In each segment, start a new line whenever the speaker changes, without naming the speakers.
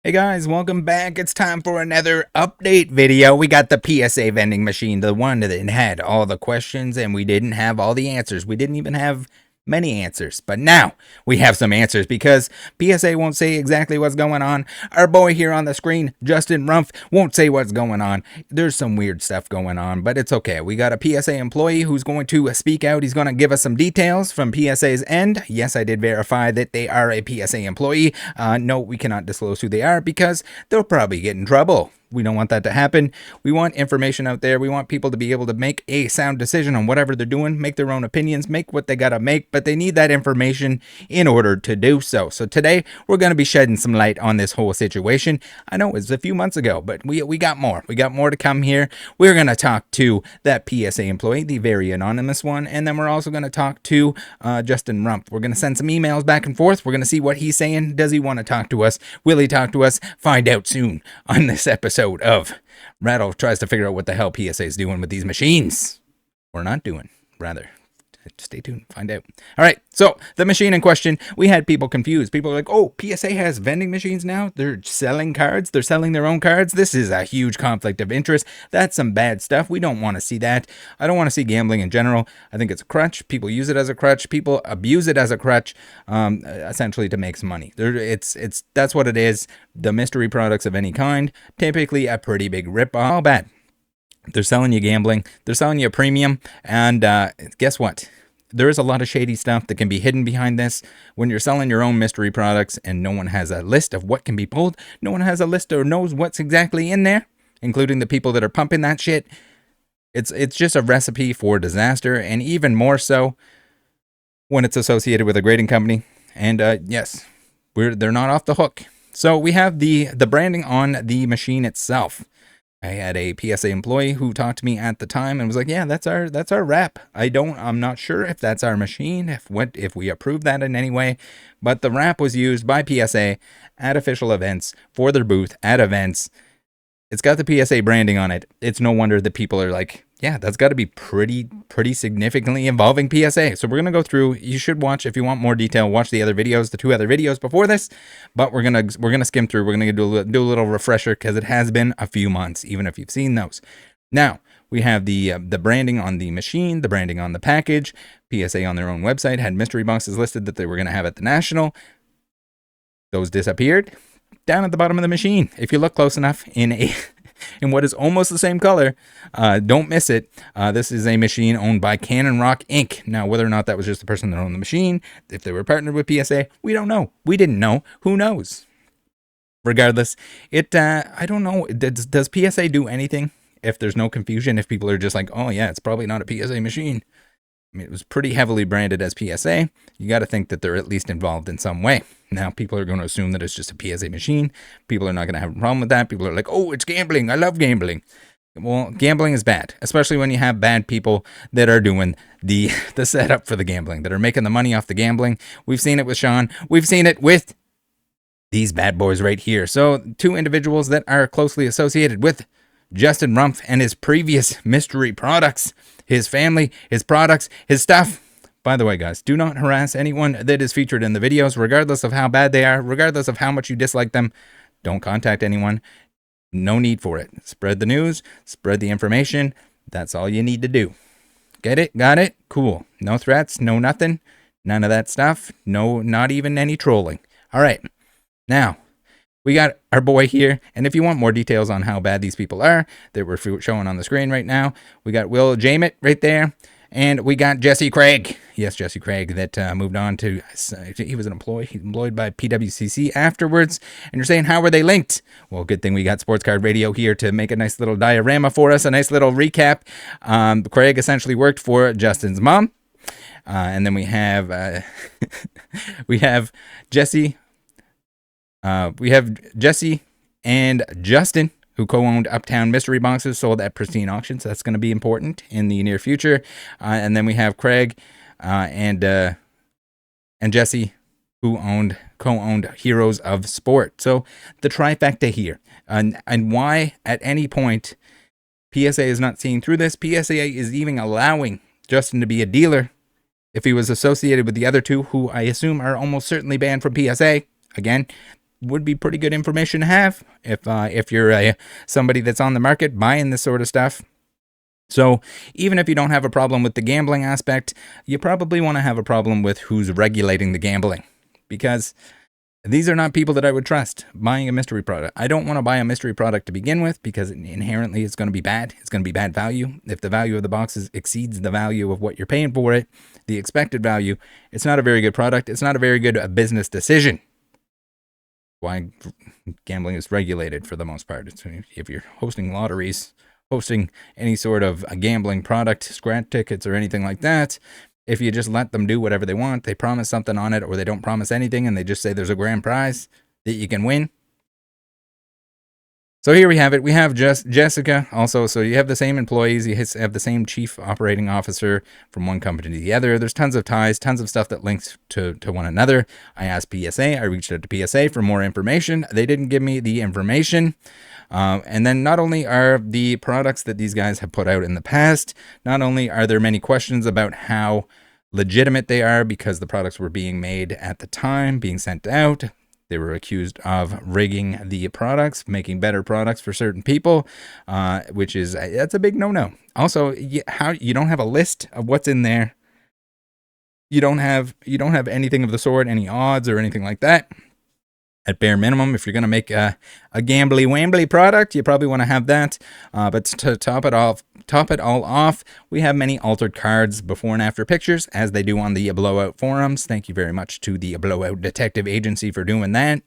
Hey guys, welcome back. It's time for another update video. We got the PSA vending machine, the one that had all the questions and we didn't have all the answers. We didn't even have many answers, but now we have some answers because PSA won't say exactly what's going on. Our boy here on the screen, Justin Rumpf, won't say what's going on. There's some weird stuff going on, but it's okay. We got a PSA employee who's going to speak out. He's going to give us some details from PSA's end. Yes, I did verify that they are a PSA employee. No, we cannot disclose who they are because they'll probably get in trouble. We don't want that to happen. We want information out there. We want people to be able to make a sound decision on whatever they're doing, make their own opinions, make what they gotta make, but they need that information in order to do so. So today, we're gonna be shedding some light on this whole situation. I know it was a few months ago, but we got more. We got more to come here. We're gonna talk to that PSA employee, the very anonymous one, and then we're also gonna talk to Justin Rumpf. We're gonna send some emails back and forth. We're gonna see what he's saying. Does he want to talk to us? Will he talk to us? Find out soon on this episode of Rattle tries to figure out what the hell PSA is doing with these machines. Or not doing, rather. Stay tuned, find out. All right, so the machine in question, we had people confused. People are like, oh, PSA has vending machines now? They're selling cards? They're selling their own cards? This is a huge conflict of interest. That's some bad stuff. We don't want to see that. I don't want to see gambling in general. I think it's a crutch. People use it as a crutch. People abuse it as a crutch, essentially to make some money. That's what it is. The mystery products of any kind, typically a pretty big rip-off. All bad. They're selling you gambling. They're selling you a premium. And guess what? There is a lot of shady stuff that can be hidden behind this. When you're selling your own mystery products and no one has a list of what can be pulled, no one has a list or knows what's exactly in there, including the people that are pumping that shit, it's just a recipe for disaster. And even more so when it's associated with a grading company. And yes, they're not off the hook. So we have the branding on the machine itself. I had a PSA employee who talked to me at the time and was like, yeah, that's our wrap. I'm not sure if that's our machine, if we approve that in any way, but the wrap was used by PSA at official events for their booth at events. It's got the PSA branding on it. It's no wonder that people are like, yeah, that's got to be pretty significantly involving PSA. So we're going to go through. You should watch, if you want more detail, watch the other videos, the two other videos before this, but we're going to skim through. We're going to do a little refresher because it has been a few months, even if you've seen those. Now, we have the branding on the machine, the branding on the package. PSA on their own website had mystery boxes listed that they were going to have at the National. Those disappeared. Down at the bottom of the machine, if you look close enough in what is almost the same color, don't miss it. This is a machine owned by Cannon Rock Inc. Now, whether or not that was just the person that owned the machine, if they were partnered with PSA, we don't know. We didn't know. Who knows? Regardless, I don't know. Does PSA do anything if there's no confusion? If people are just like, oh yeah, it's probably not a PSA machine. I mean, it was pretty heavily branded as PSA. You got to think that they're at least involved in some way. Now, people are going to assume that it's just a PSA machine. People are not going to have a problem with that. People are like, oh, it's gambling. I love gambling. Well, gambling is bad, especially when you have bad people that are doing the setup for the gambling, that are making the money off the gambling. We've seen it with Sean. We've seen it with these bad boys right here. So, two individuals that are closely associated with Justin Rumpf and his previous mystery products, his family, his products, his stuff. By the way, guys, do not harass anyone that is featured in the videos, regardless of how bad they are, regardless of how much you dislike them. Don't contact anyone. No need for it. Spread the news, spread the information. That's all you need to do. Get it? Got it? Cool. No threats, no nothing. None of that stuff. No, not even any trolling. All right. Now, we got our boy here, and if you want more details on how bad these people are that we're showing on the screen right now, we got Will Jamit right there, and we got Jesse Craig. Yes, Jesse Craig that moved on to, he was employed by PWCC afterwards, and you're saying, how were they linked? Well, good thing we got Sports Card Radio here to make a nice little diorama for us, a nice little recap. Craig essentially worked for Justin's mom, and then we have Jesse. We have Jesse and Justin, who co-owned Uptown Mystery Boxes, sold at Pristine Auctions. That's going to be important in the near future. And then we have Craig and Jesse, who co-owned Heroes of Sport. So the trifecta here. And why at any point PSA is not seeing through this. PSA is even allowing Justin to be a dealer if he was associated with the other two, who I assume are almost certainly banned from PSA. Again, would be pretty good information to have if you're somebody that's on the market buying this sort of stuff. So even if you don't have a problem with the gambling aspect, you probably want to have a problem with who's regulating the gambling, because these are not people that I would trust buying a mystery product. I don't want to buy a mystery product to begin with, because inherently it's going to be bad. It's going to be bad value. If the value of the boxes exceeds the value of what you're paying for it, the expected value, it's not a very good product. It's not a very good business decision. Why gambling is regulated for the most part. If you're hosting lotteries, hosting any sort of a gambling product, scratch tickets or anything like that, if you just let them do whatever they want, they promise something on it, or they don't promise anything and they just say there's a grand prize that you can win. So here we have it. We have just Jessica also. So you have the same employees. You have the same chief operating officer from one company to the other. There's tons of ties, tons of stuff that links to one another. I asked PSA. I reached out to PSA for more information. They didn't give me the information. And then not only are the products that these guys have put out in the past, not only are there many questions about how legitimate they are, because the products were being made at the time, being sent out. They were accused of rigging the products, making better products for certain people, which is, that's a big no-no. Also, how you don't have a list of what's in there. You don't have anything of the sort, any odds or anything like that. At bare minimum, if you're going to make a gambly-wambly product, you probably want to have that. But to top it all off, we have many altered cards, before and after pictures, as they do on the Blowout forums. Thank you very much to the Blowout Detective Agency for doing that.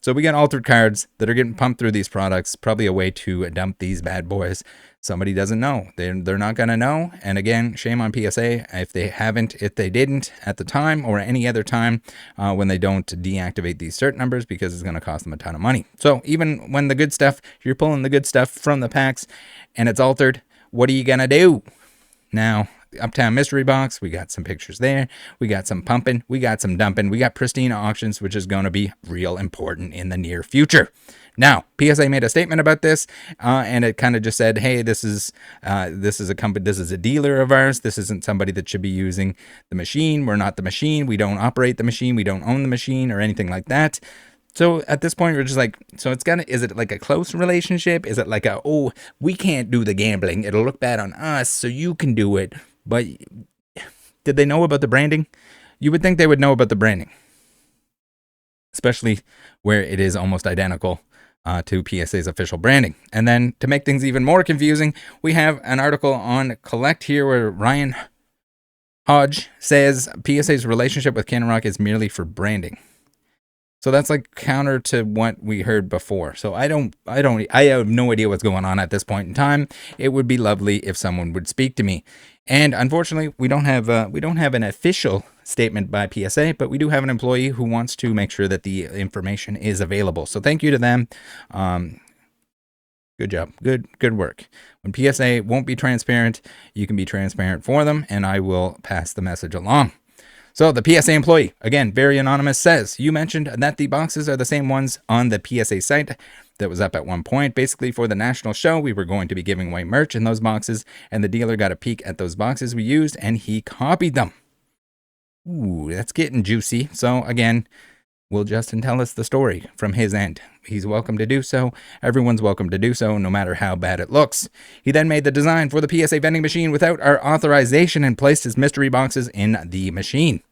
So we got altered cards that are getting pumped through these products, probably a way to dump these bad boys. Somebody doesn't know. They're not going to know. And again, shame on PSA if they didn't at the time or any other time when they don't deactivate these cert numbers, because it's going to cost them a ton of money. So even when the good stuff, you're pulling the good stuff from the packs and it's altered, what are you going to do? Now, Uptown Mystery Box, we got some pictures there. We got some pumping. We got some dumping. We got pristine auctions, which is going to be real important in the near future. Now, PSA made a statement about this, and it kind of just said, "Hey, this is a company. This is a dealer of ours. This isn't somebody that should be using the machine. We're not the machine. We don't operate the machine. We don't own the machine or anything like that." So at this point, we're just like, so is it like a close relationship? Is it like oh, we can't do the gambling. It'll look bad on us, so you can do it. But did they know about the branding? You would think they would know about the branding, especially where it is almost identical to PSA's official branding. And then to make things even more confusing, we have an article on Collect here where Ryan Hodge says PSA's relationship with Cannon Rock is merely for branding. So that's like counter to what we heard before. So I have no idea what's going on at this point in time. It would be lovely if someone would speak to me. And unfortunately, we don't have an official statement by PSA, but we do have an employee who wants to make sure that the information is available. So thank you to them. Good job. Good work. When PSA won't be transparent, you can be transparent for them, and I will pass the message along. So the PSA employee, again, very anonymous, says, "You mentioned that the boxes are the same ones on the PSA site that was up at one point. Basically, for the national show, we were going to be giving away merch in those boxes, and the dealer got a peek at those boxes we used, and he copied them." Ooh, that's getting juicy. So again, will Justin tell us the story from his end? He's welcome to do so. Everyone's welcome to do so, no matter how bad it looks. He then made the design for the PSA vending machine without our authorization and placed his mystery boxes in the machine.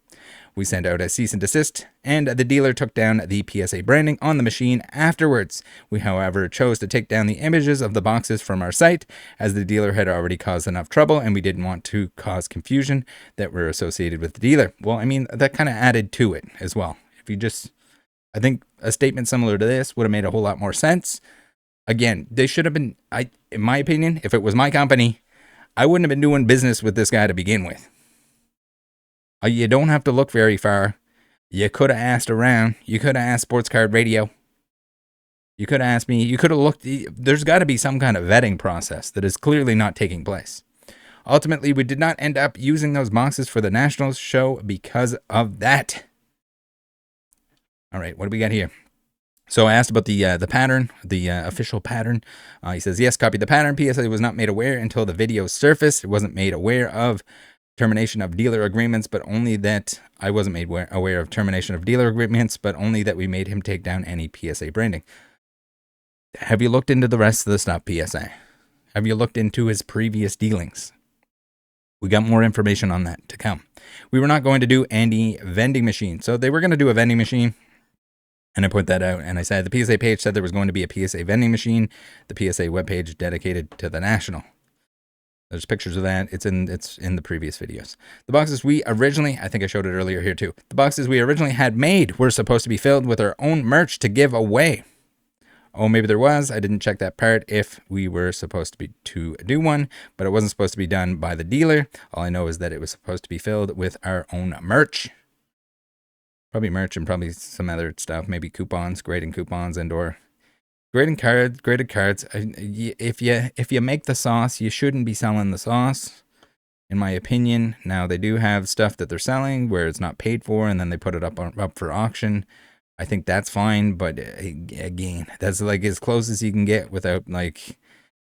We sent out a cease and desist, and the dealer took down the PSA branding on the machine afterwards. We, however, chose to take down the images of the boxes from our site, as the dealer had already caused enough trouble, and we didn't want to cause confusion that were associated with the dealer. Well, I mean, that kind of added to it as well. I think a statement similar to this would have made a whole lot more sense. Again, they should have been, in my opinion, if it was my company, I wouldn't have been doing business with this guy to begin with. You don't have to look very far. You could have asked around. You could have asked Sports Card Radio. You could have asked me. You could have looked. There's got to be some kind of vetting process that is clearly not taking place. Ultimately, we did not end up using those boxes for the Nationals show because of that. All right, what do we got here? So I asked about the pattern, the official pattern. He says, yes, copy the pattern. PSA was not made aware until the video surfaced. It wasn't made aware of termination of dealer agreements, but only that I wasn't made aware of termination of dealer agreements, but only that we made him take down any PSA branding. Have you looked into the rest of the stuff, PSA? Have you looked into his previous dealings? We got more information on that to come. We were not going to do any vending machine. So they were going to do a vending machine. And I put that out and I said the PSA page said there was going to be a PSA vending machine. The PSA webpage dedicated to the national. There's pictures of that. It's in the previous videos. The boxes we originally, I think I showed it earlier here too. The boxes we originally had made were supposed to be filled with our own merch to give away. Oh, maybe there was. I didn't check that part if we were supposed to do one, but it wasn't supposed to be done by the dealer. All I know is that it was supposed to be filled with our own merch. Probably merch and probably some other stuff, maybe coupons, grading coupons and or graded cards. If you make the sauce, you shouldn't be selling the sauce, in my opinion. Now, they do have stuff that they're selling where it's not paid for and then they put it up for auction. I think that's fine, but again, that's like as close as you can get without like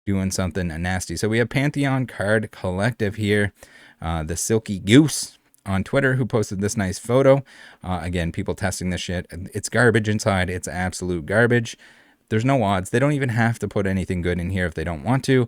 doing something nasty. So we have Pantheon Card Collective here, the Silky Goose on Twitter, who posted this nice photo. Again, people testing this shit. It's garbage inside. It's absolute garbage. There's no odds. They don't even have to put anything good in here if they don't want to.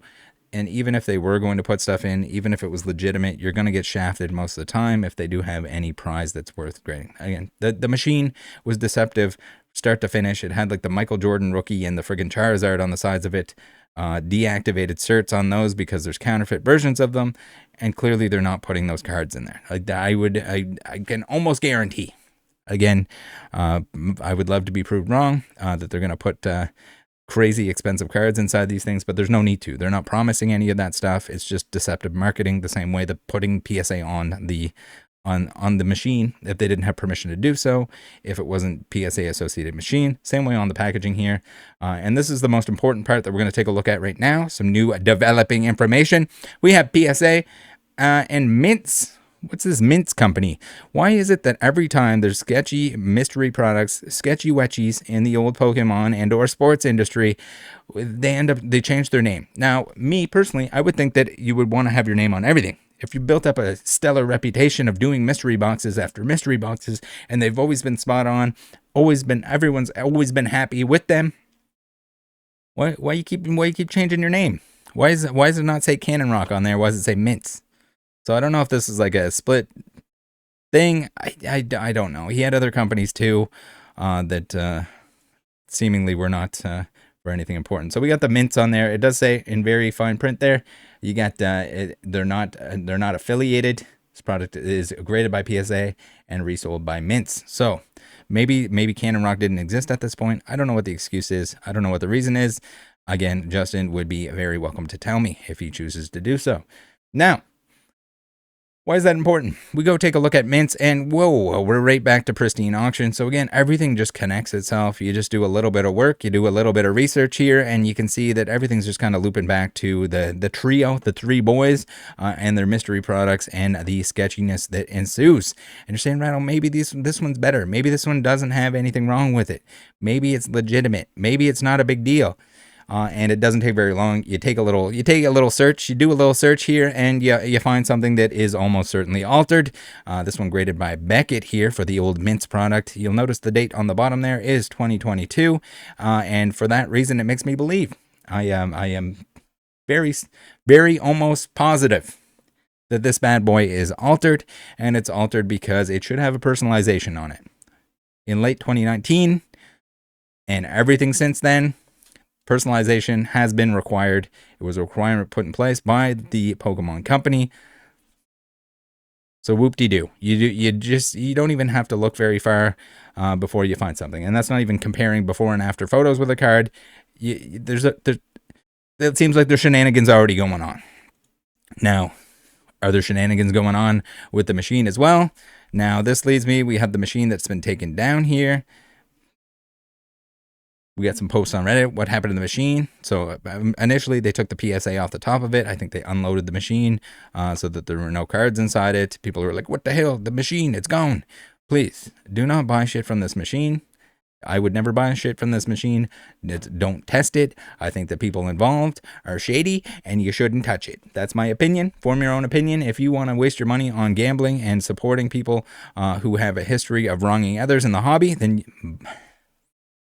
And even if they were going to put stuff in, even if it was legitimate, you're going to get shafted most of the time if they do have any prize that's worth grading. Again, the machine was deceptive start to finish. It had like the Michael Jordan rookie and the friggin' Charizard on the sides of it. Deactivated certs on those because there's counterfeit versions of them. And clearly they're not putting those cards in there. I can almost guarantee. Again, I would love to be proved wrong that they're going to put crazy expensive cards inside these things, but there's no need to. They're not promising any of that stuff. It's just deceptive marketing, the same way that putting PSA on the machine if they didn't have permission to do so, if it wasn't PSA associated machine. Same way on the packaging here. And this is the most important part that we're going to take a look at right now. Some new developing information. We have PSA and Mints. What's this Mints company? Why is it that every time there's sketchy mystery products, sketchy wetchies in the old Pokemon and or sports industry, they change their name? Now, me personally, I would think that you would want to have your name on everything. If you built up a stellar reputation of doing mystery boxes after mystery boxes, and they've always been spot on, everyone's always been happy with them, why you keep changing your name? Why does it not say Cannon Rock on there? Why does it say Mints? So I don't know if this is like a split thing. I don't know. He had other companies too that seemingly were not for anything important. So we got the Mints on there. It does say in very fine print there. You got they're not affiliated. This product is graded by PSA and resold by Mints. So maybe Cannon Rock didn't exist at this point. I don't know what the excuse is. I don't know what the reason is. Again, Justin would be very welcome to tell me if he chooses to do so. Now, why is that important? We go take a look at Mints and whoa, we're right back to pristine auction. So again, everything just connects itself. You just do a little bit of work, you do a little bit of research here, and you can see that everything's just kind of looping back to the trio, the three boys, and their mystery products and the sketchiness that ensues. And you're saying, Rattle, maybe this one's better. Maybe this one doesn't have anything wrong with it. Maybe it's legitimate. Maybe it's not a big deal. And it doesn't take very long. You take a little search, you do a little search here, and you find something that is almost certainly altered. This one graded by Beckett here for the old Mints product. You'll notice the date on the bottom there is 2022, and for that reason, it makes me believe. I am very, very almost positive that this bad boy is altered, and it's altered because it should have a personalization on it. In late 2019, and everything since then, personalization has been required. It was a requirement put in place by the Pokemon Company. So whoop-de-doo. You don't even have to look very far before you find something. And that's not even comparing before and after photos with a card. It seems like there's shenanigans already going on. Now, are there shenanigans going on with the machine as well? Now, this leads me, we have the machine that's been taken down here. We got some posts on Reddit. What happened to the machine? So initially they took the PSA off the top of it. I think they unloaded the machine so that there were no cards inside it. People were like, what the hell? The machine, it's gone. Please do not buy shit from this machine. I would never buy shit from this machine. Don't test it. I think the people involved are shady and you shouldn't touch it. That's my opinion. Form your own opinion. If you want to waste your money on gambling and supporting people who have a history of wronging others in the hobby, then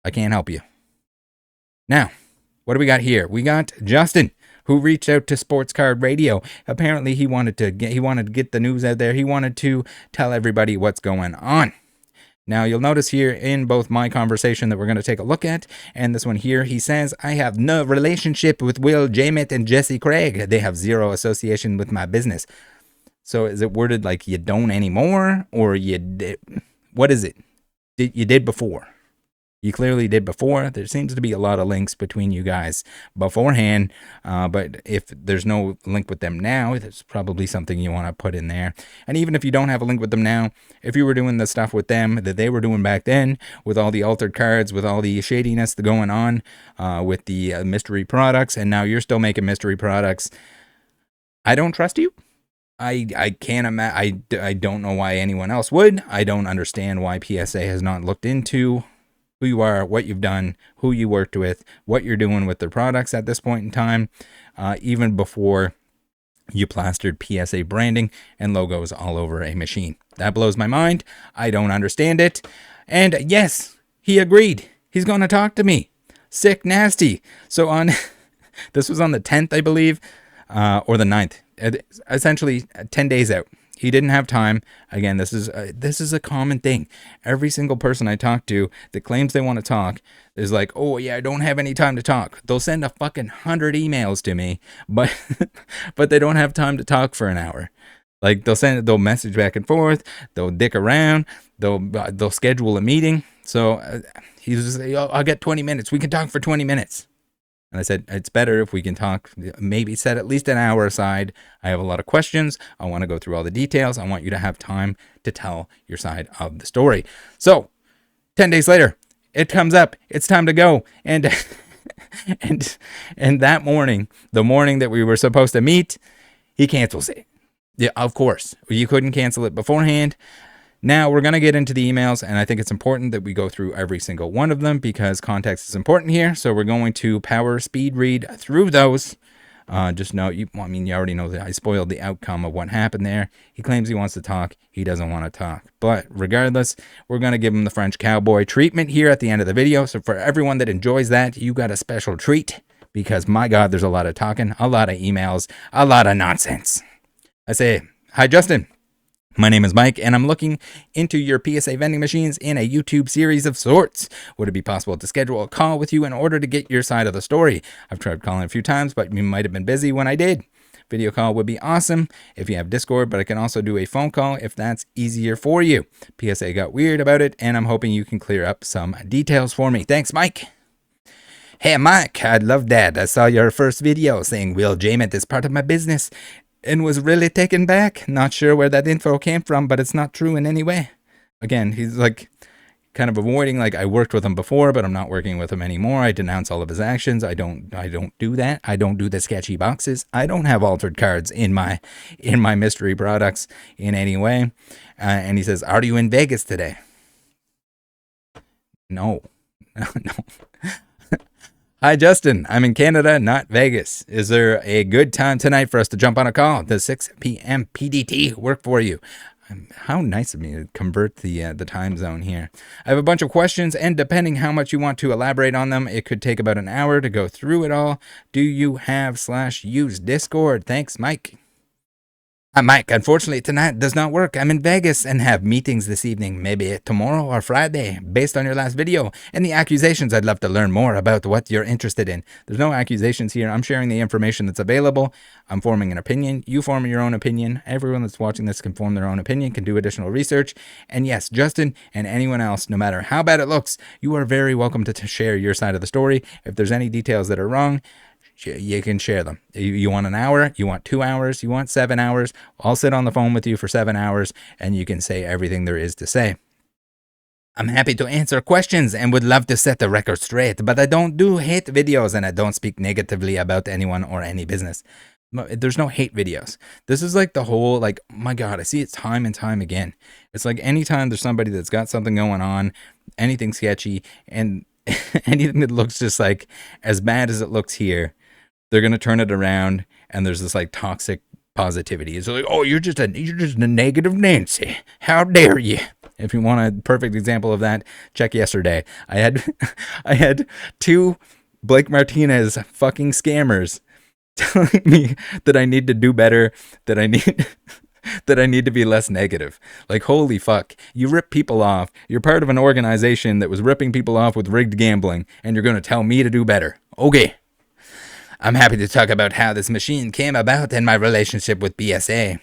I can't help you. Now, what do we got here? We got Justin, who reached out to Sports Card Radio. Apparently he wanted to get the news out there. He wanted to tell everybody what's going on. Now, you'll notice here in both my conversation that we're going to take a look at and this one here, he says, I have no relationship with Will Jamett and Jesse Craig. They have zero association with my business. So is it worded like you don't anymore, or you did? What is it? You did before. You clearly did before. There seems to be a lot of links between you guys beforehand, but if there's no link with them now, there's probably something you want to put in there. And even if you don't have a link with them now, if you were doing the stuff with them that they were doing back then, with all the altered cards, with all the shadiness going on, with the mystery products, and now you're still making mystery products, I don't trust you. I can't imagine. I don't know why anyone else would. I don't understand why PSA has not looked into who you are, what you've done, who you worked with, what you're doing with their products at this point in time, even before you plastered PSA branding and logos all over a machine. That blows my mind. I don't understand it. And yes, he agreed. He's going to talk to me. Sick nasty. So on, this was on the 10th, I believe, or the 9th. Essentially 10 days out. He didn't have time. Again, this is a common thing. Every single person I talk to that claims they want to talk is like, oh yeah, I don't have any time to talk. They'll send a fucking 100 emails to me, but but they don't have time to talk for an hour. Like they'll message back and forth. They'll dick around. They'll schedule a meeting. So he's just like, oh, I'll get 20 minutes. We can talk for 20 minutes. And I said, it's better if we can talk, maybe set at least an hour aside. I have a lot of questions. I want to go through all the details. I want you to have time to tell your side of the story. So 10 days later, it comes up. It's time to go. And and that morning, the morning that we were supposed to meet, he cancels it. Yeah, of course. You couldn't cancel it beforehand. Now, we're going to get into the emails, and I think it's important that we go through every single one of them because context is important here. So we're going to power speed read through those. Just know, you already know that I spoiled the outcome of what happened there. He claims he wants to talk. He doesn't want to talk. But regardless, we're going to give him the French cowboy treatment here at the end of the video. So for everyone that enjoys that, you got a special treat because, my God, there's a lot of talking, a lot of emails, a lot of nonsense. I say, hi, Justin. My name is Mike, and I'm looking into your PSA vending machines in a YouTube series of sorts. Would it be possible to schedule a call with you in order to get your side of the story? I've tried calling a few times, but you might have been busy when I did. Video call would be awesome if you have Discord, but I can also do a phone call if that's easier for you. PSA got weird about it, and I'm hoping you can clear up some details for me. Thanks, Mike. Hey, Mike, I love that. I saw your first video saying Will Jamett is part of my business and was really taken back. Not sure where that info came from, but it's not true in any way. Again, he's like kind of avoiding, like, I worked with him before, but I'm not working with him anymore. I denounce all of his actions. I don't do that. I don't do the sketchy boxes. I don't have altered cards in my mystery products in any way. And he says, are you in Vegas today? No. No. Hi, Justin. I'm in Canada, not Vegas. Is there a good time tonight for us to jump on a call? Does 6 p.m. PDT work for you? How nice of me to convert the time zone here. I have a bunch of questions, and depending how much you want to elaborate on them, it could take about an hour to go through it all. Do you have/use Discord? Thanks, Mike. Mike, unfortunately tonight does not work. I'm in Vegas and have meetings this evening, maybe tomorrow or Friday. Based on your last video and the accusations, I'd love to learn more about what you're interested in. There's no accusations here. I'm sharing the information that's available. I'm forming an opinion. You form your own opinion. Everyone that's watching this can form their own opinion, can do additional research. And yes, Justin and anyone else, no matter how bad it looks, you are very welcome to share your side of the story. If there's any details that are wrong, you can share them. You want an hour, you want 2 hours, you want 7 hours. I'll sit on the phone with you for 7 hours and you can say everything there is to say. I'm happy to answer questions and would love to set the record straight, but I don't do hate videos and I don't speak negatively about anyone or any business. There's no hate videos. This is like the whole, like, oh my God, I see it time and time again. It's like anytime there's somebody that's got something going on anything sketchy, and anything that looks just like as bad as it looks here, they're gonna turn it around, and there's this like toxic positivity. It's like, oh, you're just a negative Nancy. How dare you? If you want a perfect example of that, check yesterday. I had 2 Blake Martinez fucking scammers telling me that I need to do better, that I need to be less negative. Like, holy fuck. You rip people off. You're part of an organization that was ripping people off with rigged gambling, and you're going to tell me to do better. Okay. I'm happy to talk about how this machine came about and my relationship with PSA.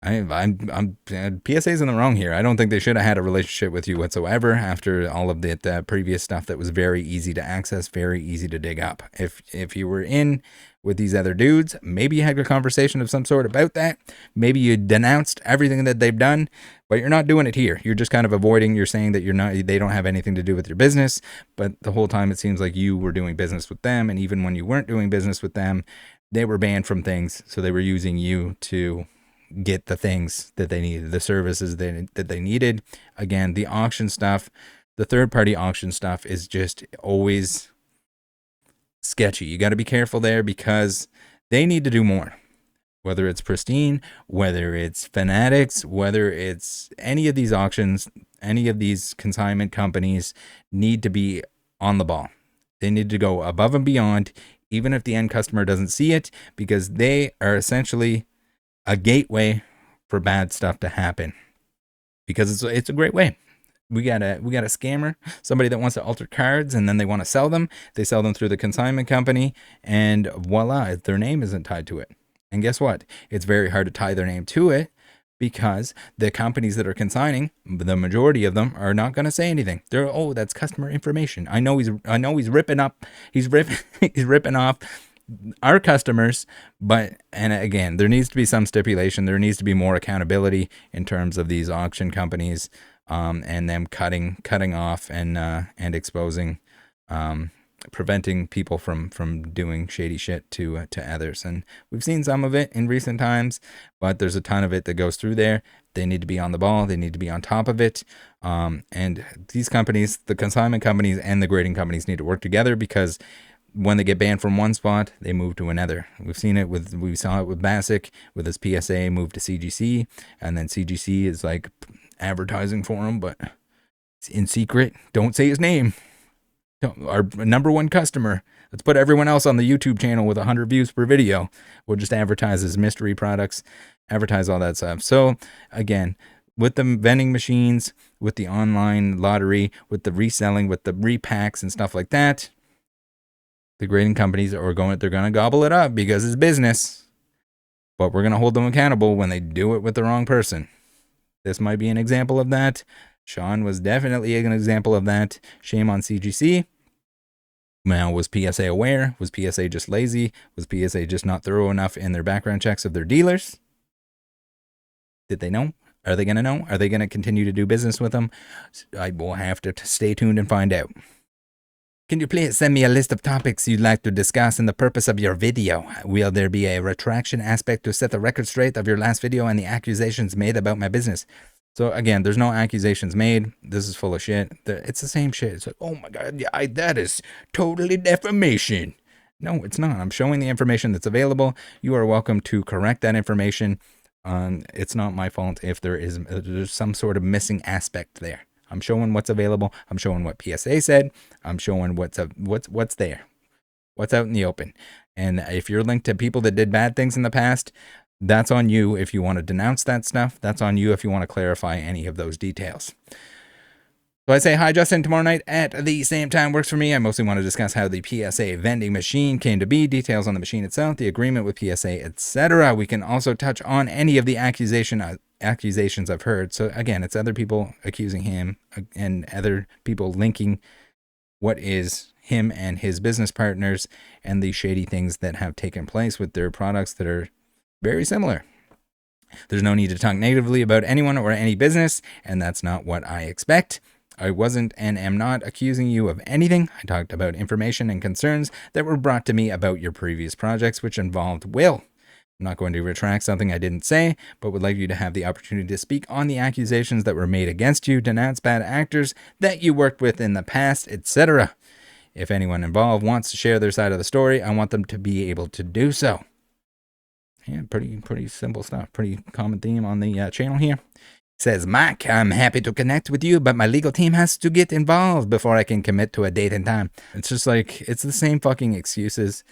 PSA's in the wrong here. I don't think they should have had a relationship with you whatsoever after all of the previous stuff that was very easy to access, very easy to dig up. If you were in with these other dudes, maybe you had a conversation of some sort about that. Maybe you denounced everything that they've done, but you're not doing it here. You're just kind of avoiding. You're saying that they don't have anything to do with your business, but the whole time it seems like you were doing business with them, and even when you weren't doing business with them, they were banned from things, so they were using you to get the things that they needed, the services that they needed. Again, the auction stuff, the third-party auction stuff is just always sketchy. You got to be careful there because they need to do more. Whether it's Pristine, whether it's Fanatics, whether it's any of these auctions, any of these consignment companies need to be on the ball. They need to go above and beyond, even if the end customer doesn't see it, because they are essentially a gateway for bad stuff to happen, because it's a great way. We got a scammer, somebody that wants to alter cards and then they want to sell them. They sell them through the consignment company, and voila, their name isn't tied to it. And guess what? It's very hard to tie their name to it because the companies that are consigning, the majority of them are not going to say anything. They're, oh, that's customer information. I know he's ripping up. He's ripping off our customers, and again, there needs to be some stipulation. There needs to be more accountability in terms of these auction companies, and them cutting off and exposing, preventing people from doing shady shit to others. And we've seen some of it in recent times, but there's a ton of it that goes through there. They need to be on the ball. They need to be on top of it. And these companies, the consignment companies and the grading companies, need to work together, because when they get banned from one spot, they move to another. We saw it with Basic, with his PSA moved to CGC, and then CGC is like advertising for him, but it's in secret. Don't say his name. Our number one customer. Let's put everyone else on the YouTube channel with 100 views per video. We'll just advertise his mystery products, advertise all that stuff. So again, with the vending machines, with the online lottery, with the reselling, with the repacks and stuff like that, the grading companies they're going to gobble it up because it's business, but we're going to hold them accountable when they do it with the wrong person. This might be an example of that. Sean was definitely an example of that. Shame on CGC. Now, was PSA aware? Was PSA just lazy? Was PSA just not thorough enough in their background checks of their dealers? Did they know? Are they going to know? Are they going to continue to do business with them? I will have to stay tuned and find out. Can you please send me a list of topics you'd like to discuss in the purpose of your video? Will there be a retraction aspect to set the record straight of your last video and the accusations made about my business? So again, there's no accusations made. This is full of shit. It's the same shit. It's like, oh my God, yeah, that is totally defamation. No, it's not. I'm showing the information that's available. You are welcome to correct that information. It's not my fault if there's some sort of missing aspect there. I'm showing what's available. I'm showing what PSA said. I'm showing what's there, what's out in the open. And if you're linked to people that did bad things in the past, that's on you. If you want to denounce that stuff, that's on you. If you want to clarify any of those details. So I say hi, Justin, tomorrow night at the same time works for me. I mostly want to discuss how the PSA vending machine came to be, details on the machine itself, the agreement with PSA, etc. We can also touch on any of the accusations I've heard. So again, it's other people accusing him and other people linking what is him and his business partners and the shady things that have taken place with their products that are very similar. There's no need to talk negatively about anyone or any business, and that's not what I expect. I wasn't and am not accusing you of anything. I talked about information and concerns that were brought to me about your previous projects, which involved Will. I'm not going to retract something I didn't say, but would like you to have the opportunity to speak on the accusations that were made against you, denounce bad actors that you worked with in the past, etc. If anyone involved wants to share their side of the story, I want them to be able to do so. Yeah, pretty simple stuff. Pretty common theme on the channel here. Says, Mike, I'm happy to connect with you, but my legal team has to get involved before I can commit to a date and time. It's just like, it's the same fucking excuses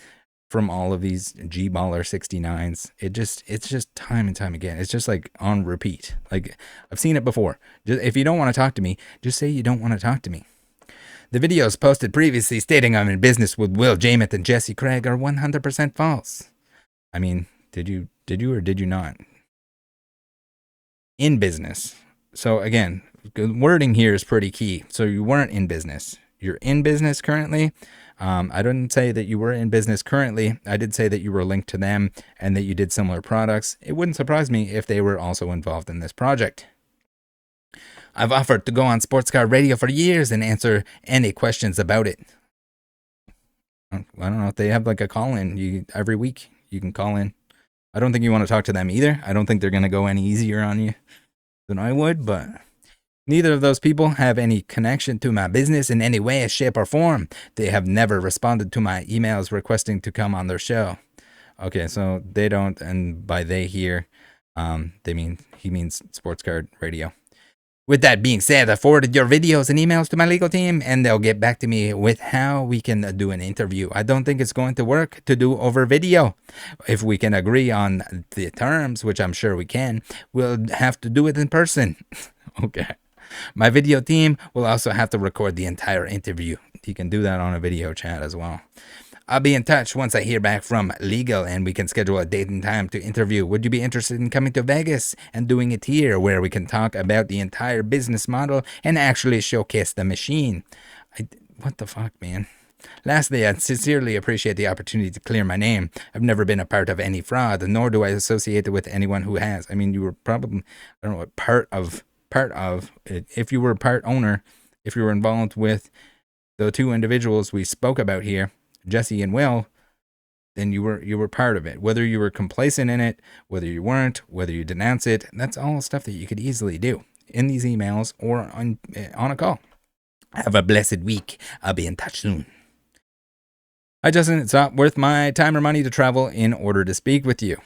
from all of these G-baller 69s. It's just time and time again. It's just like on repeat. Like, I've seen it before. Just, if you don't want to talk to me, just say you don't want to talk to me. The videos posted previously stating I'm in business with Will Jameth and Jesse Craig are 100% false. I mean, did you or did you not? In business. So again, wording here is pretty key. So you weren't in business. You're in business currently. I didn't say that you were in business currently. I did say that you were linked to them and that you did similar products. It wouldn't surprise me if they were also involved in this project. I've offered to go on sports car radio for years and answer any questions about it. I don't know if they have like a call-in every week. You can call in. I don't think you want to talk to them either. I don't think they're going to go any easier on you than I would, but neither of those people have any connection to my business in any way, shape, or form. They have never responded to my emails requesting to come on their show. Okay, so they don't, and by they here, he means sports card radio. With that being said, I forwarded your videos and emails to my legal team, and they'll get back to me with how we can do an interview. I don't think it's going to work to do over video. If we can agree on the terms, which I'm sure we can, we'll have to do it in person. Okay. My video team will also have to record the entire interview. You can do that on a video chat as well. I'll be in touch once I hear back from legal and we can schedule a date and time to interview. Would you be interested in coming to Vegas and doing it here where we can talk about the entire business model and actually showcase the machine? What the fuck, man? Lastly, I sincerely appreciate the opportunity to clear my name. I've never been a part of any fraud, nor do I associate it with anyone who has. I mean, you were probably, I don't know, part of, if you were a part owner, if you were involved with the two individuals we spoke about here, Jesse and Will, then you were part of it. Whether you were complacent in it, whether you weren't, whether you denounce it, that's all stuff that you could easily do in these emails or on a call. Have a blessed week. I'll be in touch soon. Hi, Justin. It's not worth my time or money to travel in order to speak with you.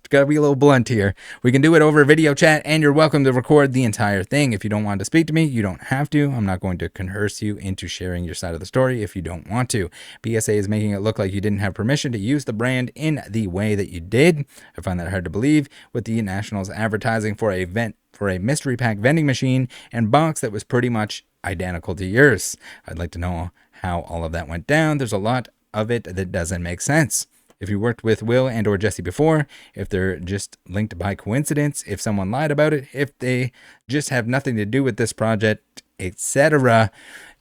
Gotta be a little blunt here. We can do it over video chat, and you're welcome to record the entire thing. If you don't want to speak to me, you don't have to. I'm not going to coerce you into sharing your side of the story if you don't want to. PSA is making it look like you didn't have permission to use the brand in the way that you did. I find that hard to believe, with the Nationals advertising for a mystery pack vending machine and box that was pretty much identical to yours. I'd like to know how all of that went down. There's a lot of it that doesn't make sense. If you worked with Will and or Jesse before, if they're just linked by coincidence, if someone lied about it, if they just have nothing to do with this project, etc.,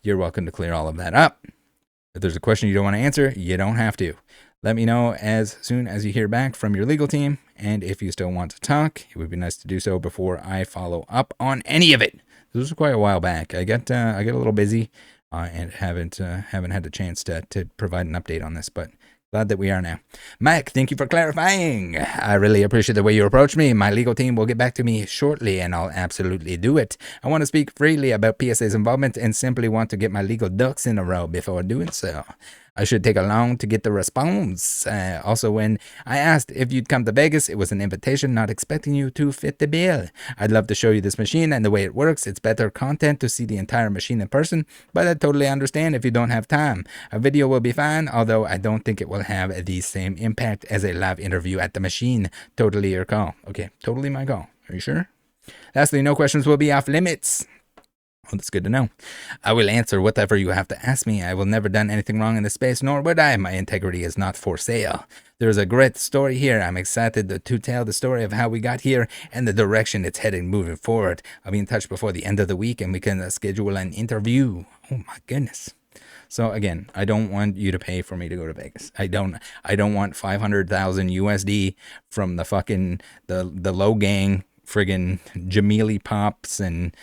you're welcome to clear all of that up. If there's a question you don't want to answer, you don't have to. Let me know as soon as you hear back from your legal team, and if you still want to talk, it would be nice to do so before I follow up on any of it. This was quite a while back. I get a little busy and haven't had the chance to provide an update on this, but glad that we are now. Mike, thank you for clarifying. I really appreciate the way you approached me. My legal team will get back to me shortly, and I'll absolutely do it. I want to speak freely about PSA's involvement and simply want to get my legal ducks in a row before doing so. I should take long to get the response. Also, when I asked if you'd come to Vegas, it was an invitation, not expecting you to fit the bill. I'd love to show you this machine and the way it works. It's better content to see the entire machine in person, but I totally understand if you don't have time. A video will be fine, although I don't think it will have the same impact as a live interview at the machine. Totally your call. Okay, totally my call. Are you sure? Lastly, no questions will be off limits. Oh, that's good to know. I will answer whatever you have to ask me. I will never done anything wrong in this space, nor would I. My integrity is not for sale. There's a great story here. I'm excited to tell the story of how we got here and the direction it's heading moving forward. I'll be in touch before the end of the week, and we can schedule an interview. Oh my goodness. So again, I don't want you to pay for me to go to Vegas. I don't want 500,000 USD from the fucking the low gang friggin' Jamili Pops and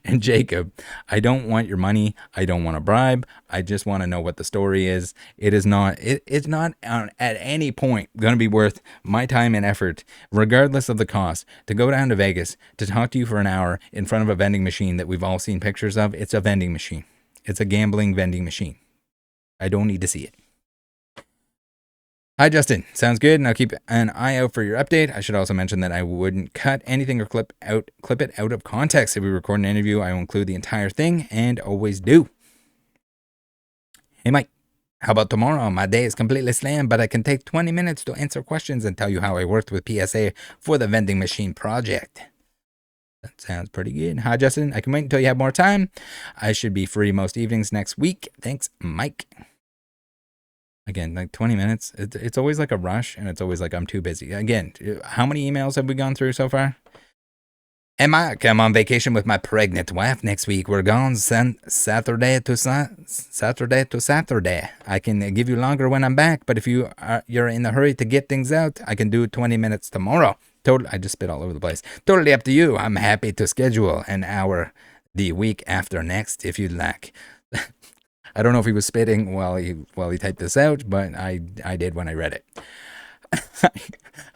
And Jacob, I don't want your money. I don't want a bribe. I just want to know what the story is. It's not at any point going to be worth my time and effort, regardless of the cost, to go down to Vegas to talk to you for an hour in front of a vending machine that we've all seen pictures of. It's a vending machine. It's a gambling vending machine. I don't need to see it. Hi, Justin. Sounds good, and I'll keep an eye out for your update. I should also mention that I wouldn't cut anything or clip it out of context. If we record an interview, I will include the entire thing, and always do. Hey, Mike. How about tomorrow? My day is completely slammed, but I can take 20 minutes to answer questions and tell you how I worked with PSA for the vending machine project. That sounds pretty good. Hi, Justin. I can wait until you have more time. I should be free most evenings next week. Thanks, Mike. Again, like 20 minutes. It's always like a rush, and it's always like I'm too busy. Again, how many emails have we gone through so far? And Mike, I'm on vacation with my pregnant wife next week. We're gone Saturday to Saturday. I can give you longer when I'm back, but if you're in a hurry to get things out, I can do 20 minutes tomorrow. I just spit all over the place. Totally up to you. I'm happy to schedule an hour the week after next if you'd like. I don't know if he was spitting while he typed this out, but I did when I read it.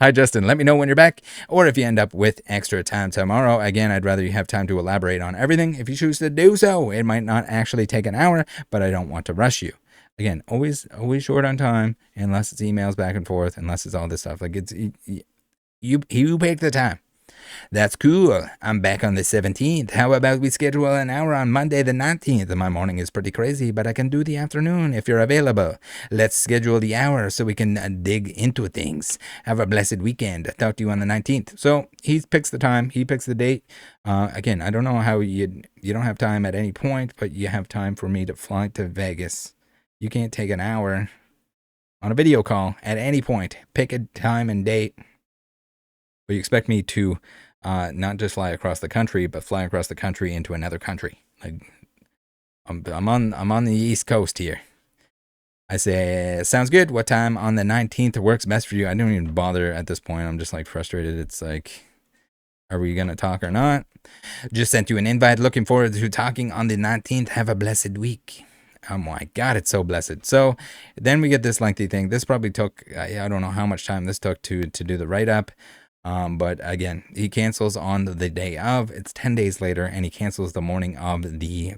Hi, Justin. Let me know when you're back, or if you end up with extra time tomorrow. Again, I'd rather you have time to elaborate on everything. If you choose to do so, it might not actually take an hour, but I don't want to rush you. Again, always short on time, unless it's emails back and forth, unless it's all this stuff. Like you pick the time. That's cool. I'm back on the 17th. How about we schedule an hour on Monday the 19th? My morning is pretty crazy, but I can do the afternoon if you're available. Let's schedule the hour so we can dig into things. Have a blessed weekend. Talk to you on the 19th. So he picks the time. He picks the date. Again, I don't know how you don't have time at any point, but you have time for me to fly to Vegas. You can't take an hour on a video call at any point. Pick a time and date. But you expect me to not just fly across the country, but fly across the country into another country. Like I'm on the East Coast here. I say, sounds good. What time on the 19th works best for you? I don't even bother at this point. I'm just like frustrated. It's like, are we going to talk or not? Just sent you an invite. Looking forward to talking on the 19th. Have a blessed week. Oh my God, it's so blessed. So then we get this lengthy thing. This probably took, I don't know how much time this took to do the write-up. But again, he cancels on the day of. It's 10 days later, and he cancels the morning of the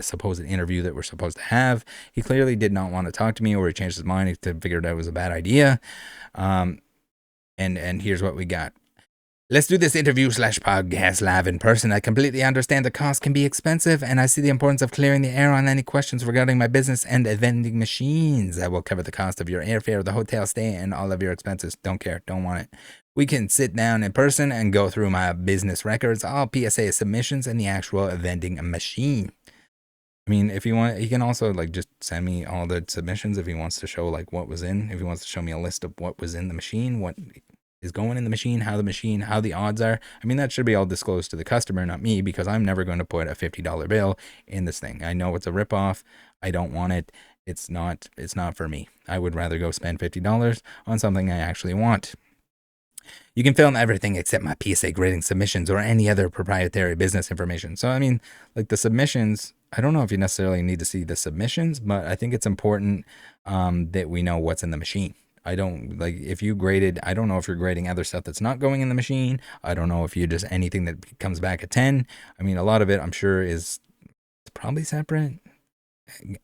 supposed interview that we're supposed to have. He clearly did not want to talk to me, or he changed his mind to figure out it was a bad idea. And here's what we got. Let's do this interview/podcast live in person. I completely understand the cost can be expensive, and I see the importance of clearing the air on any questions regarding my business and vending machines. I will cover the cost of your airfare, the hotel stay, and all of your expenses. Don't care. Don't want it. We can sit down in person and go through my business records, all PSA submissions, and the actual vending machine. I mean, if you want, he can also like just send me all the submissions if he wants to show like what was in. If he wants to show me a list of what was in the machine, what is going in the machine, how the odds are. I mean, that should be all disclosed to the customer, not me, because I'm never going to put a $50 bill in this thing. I know it's a ripoff. I don't want it. It's not for me. I would rather go spend $50 on something I actually want. You can film everything except my PSA grading submissions or any other proprietary business information. So, I mean, like the submissions, I don't know if you necessarily need to see the submissions, but I think it's important that we know what's in the machine. I don't, like, if you graded, I don't know if you're grading other stuff that's not going in the machine. I don't know if you just anything that comes back at 10. I mean, a lot of it, I'm sure, is probably separate.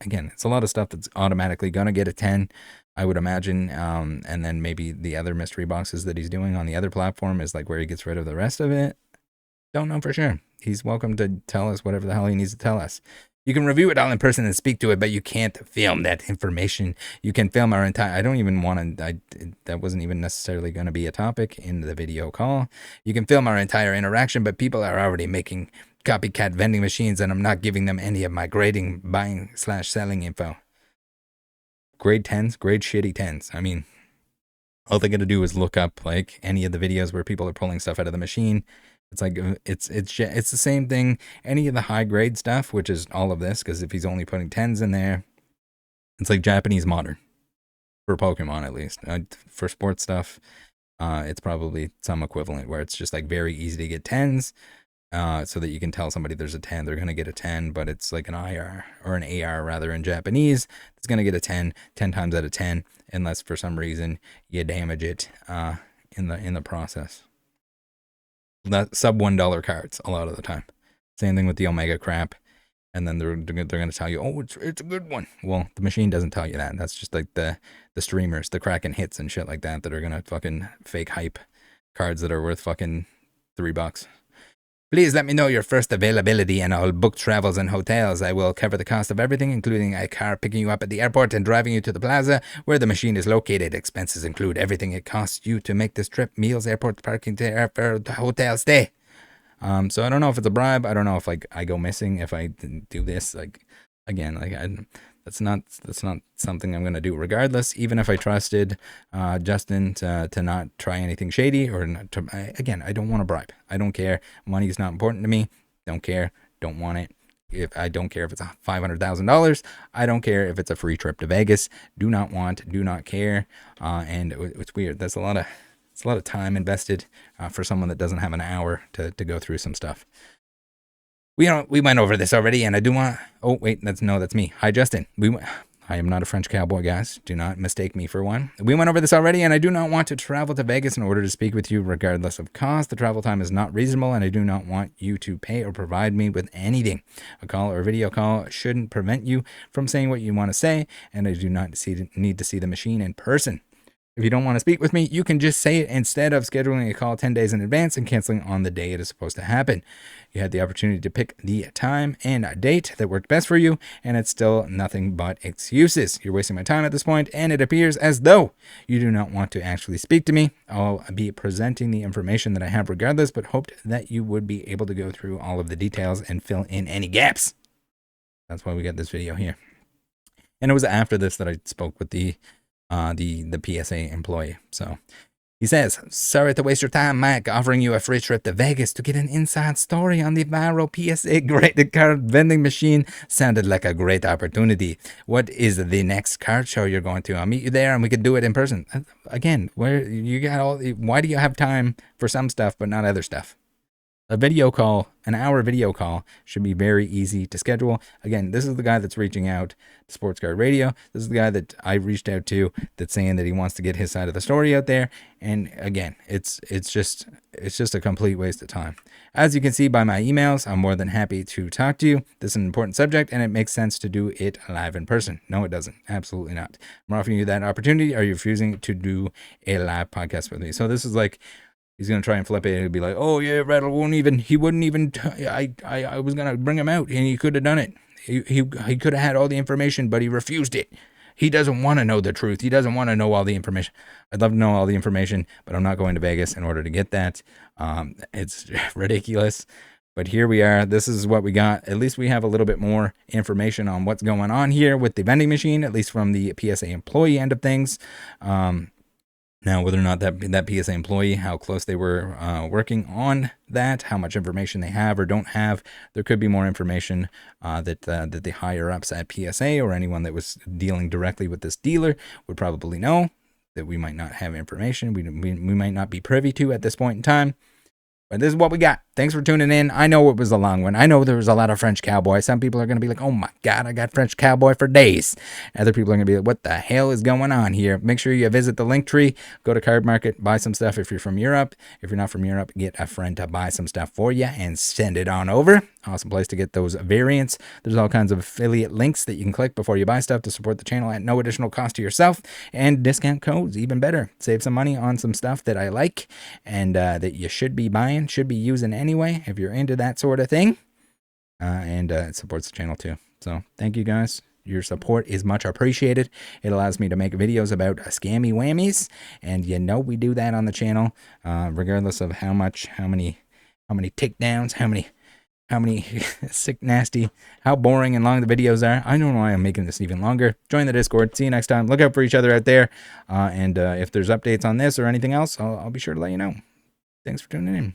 Again, it's a lot of stuff that's automatically going to get a 10, I would imagine. And then maybe the other mystery boxes that he's doing on the other platform is like where he gets rid of the rest of it. Don't know for sure. He's welcome to tell us whatever the hell he needs to tell us. You can review it all in person and speak to it, but you can't film that information. You can film our entire, I don't even want to, that wasn't even necessarily going to be a topic in the video call. You can film our entire interaction, but people are already making copycat vending machines, and I'm not giving them any of my grading, buying/selling info. Grade 10s, grade shitty 10s. I mean, all they're going to do is look up like any of the videos where people are pulling stuff out of the machine. It's like, it's the same thing. Any of the high grade stuff, which is all of this, because if he's only putting 10s in there, it's like Japanese modern for Pokemon, at least. For sports stuff, it's probably some equivalent where it's just like very easy to get 10s. so that you can tell somebody there's a 10, they're going to get a 10, but it's like an IR or an AR rather in Japanese. It's going to get a 10 times out of 10, unless for some reason you damage it in the process. Sub $1 cards a lot of the time. Same thing with the Omega crap. And then they're going to tell you, oh, it's a good one. Well, the machine doesn't tell you that. That's just like the streamers, the Kraken hits and shit like that are going to fucking fake hype cards that are worth fucking $3. Please let me know your first availability and I'll book travels and hotels. I will cover the cost of everything, including a car picking you up at the airport and driving you to the plaza where the machine is located. Expenses include everything it costs you to make this trip, meals, airport parking, to airport, hotel stay. So I don't know if it's a bribe. I don't know if like I go missing if I do this. Like, again, like that's not something I'm gonna do regardless. Even if I trusted Justin to not try anything shady or not to, again, I don't want to bribe. I don't care. Money is not important to me. Don't care. Don't want it. If I don't care if it's $500,000, I don't care if it's a free trip to Vegas. Do not want. Do not care. And it's weird. That's a lot of time invested for someone that doesn't have an hour to go through some stuff. We went over this already, and I do want. Oh wait, that's me. Hi Justin. I am not a French cowboy, guys. Do not mistake me for one. We went over this already, and I do not want to travel to Vegas in order to speak with you, regardless of cost. The travel time is not reasonable, and I do not want you to pay or provide me with anything. A call or video call shouldn't prevent you from saying what you want to say, and I do not need to see the machine in person. If you don't want to speak with me, you can just say it instead of scheduling a call 10 days in advance and canceling on the day it is supposed to happen. You had the opportunity to pick the time and date that worked best for you, and it's still nothing but excuses. You're wasting my time at this point, and it appears as though you do not want to actually speak to me. I'll be presenting the information that I have regardless, but hoped that you would be able to go through all of the details and fill in any gaps. That's why we got this video here. And it was after this that I spoke with the PSA employee. So he says, sorry to waste your time, Mike, offering you a free trip to Vegas to get an inside story on the viral PSA graded card vending machine. Sounded like a great opportunity. What is the next card show you're going to? I'll meet you there and we could do it in person. Again, why do you have time for some stuff but not other stuff? A video call, an hour video call, should be very easy to schedule. Again, this is the guy that's reaching out to Sports Card Radio. This is the guy that I reached out to that's saying that he wants to get his side of the story out there. And again, it's just a complete waste of time. As you can see by my emails, I'm more than happy to talk to you. This is an important subject, and it makes sense to do it live in person. No, it doesn't. Absolutely not. I'm offering you that opportunity. Are you refusing to do a live podcast with me? So this is like, he's going to try and flip it and be like, oh yeah, Rattle he wouldn't even, I was going to bring him out and he could have done it. He could have had all the information, but he refused it. He doesn't want to know the truth. He doesn't want to know all the information. I'd love to know all the information, but I'm not going to Vegas in order to get that. It's ridiculous. But here we are. This is what we got. At least we have a little bit more information on what's going on here with the vending machine, at least from the PSA employee end of things. Now, whether or not that PSA employee, how close they were working on that, how much information they have or don't have, there could be more information that the higher ups at PSA or anyone that was dealing directly with this dealer would probably know that we might not have information. We might not be privy to at this point in time. But this is what we got. Thanks for tuning in. I know it was a long one. I know there was a lot of French cowboy. Some people are going to be like, oh my God, I got French cowboy for days. Other people are going to be like, what the hell is going on here? Make sure you visit the link tree. Go to Card Market. Buy some stuff if you're from Europe. If you're not from Europe, get a friend to buy some stuff for you and send it on over. Awesome place to get those variants. There's all kinds of affiliate links that you can click before you buy stuff to support the channel at no additional cost to yourself. And discount codes, even better. Save some money on some stuff that I like and that you should be buying, should be using anyway if you're into that sort of thing. And it supports the channel too. So thank you guys. Your support is much appreciated. It allows me to make videos about scammy whammies. And you know we do that on the channel, regardless of how many takedowns, how many sick, nasty, how boring and long the videos are. I don't know why I'm making this even longer. Join the Discord. See you next time. Look out for each other out there. And if there's updates on this or anything else, I'll be sure to let you know. Thanks for tuning in.